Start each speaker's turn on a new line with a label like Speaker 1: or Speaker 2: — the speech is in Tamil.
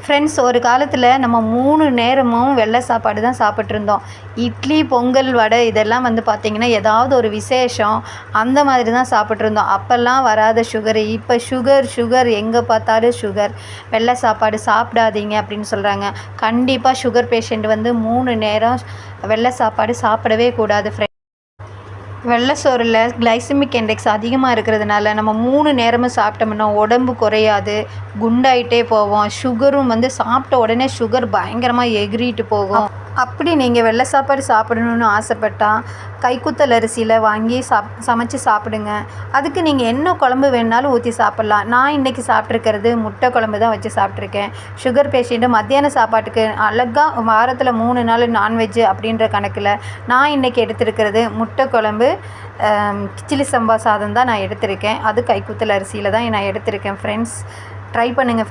Speaker 1: ஃப்ரெண்ட்ஸ், ஒரு காலத்தில் நம்ம 3 நேரமும் வெள்ளை சாப்பாடு தான் சாப்பிட்ருந்தோம். இட்லி, பொங்கல், வடை இதெல்லாம் பார்த்திங்கன்னா ஏதாவது ஒரு விசேஷம் அந்த மாதிரி தான் சாப்பிட்ருந்தோம். அப்போல்லாம் வராத சுகரு, இப்போ சுகர் எங்கே பார்த்தாலும் சுகர். வெள்ளை சாப்பாடு சாப்பிடாதீங்க அப்படின்னு சொல்கிறாங்க. கண்டிப்பாக சுகர் பேஷண்ட் 3 நேரம் வெள்ளை சாப்பாடு சாப்பிடவே கூடாது ஃப்ரெண்ட்ஸ். வெள்ளை சோறில் கிளைசிமிக் இண்டெக்ஸ் அதிகமாக இருக்கிறதுனால நம்ம 3 நேரமும் சாப்பிட்டோம்னா உடம்பு குறையாது, குண்டாயிட்டே போவோம். சுகரும் சாப்பிட்ட உடனே சுகர் பயங்கரமாக எகிரிட்டு போகும். அப்படி நீங்கள் வெள்ளை சாப்பாடு சாப்பிடணுன்னு ஆசைப்பட்டால் கைக்குத்தல் அரிசியில் வாங்கி சமைச்சு சாப்பிடுங்க. அதுக்கு நீங்கள் என்ன குழம்பு வேணாலும் ஊற்றி சாப்பிட்லாம். நான் இன்றைக்கி சாப்பிட்ருக்கிறது முட்டை குழம்பு தான் வச்சு சாப்பிட்ருக்கேன். சுகர் பேஷண்ட்டு மத்தியான சாப்பாட்டுக்கு அழகாக வாரத்தில் 3 நாள் நான்வெஜ்ஜு அப்படின்ற கணக்கில் நான் இன்றைக்கி எடுத்துருக்கிறது முட்டை குழம்பு, கிச்சிலி சம்பா சாதம் தான் நான் எடுத்திருக்கேன். அது கைக்குத்தல் அரிசியில் தான் நான் எடுத்திருக்கேன் ஃப்ரெண்ட்ஸ். ட்ரை பண்ணுங்கள்.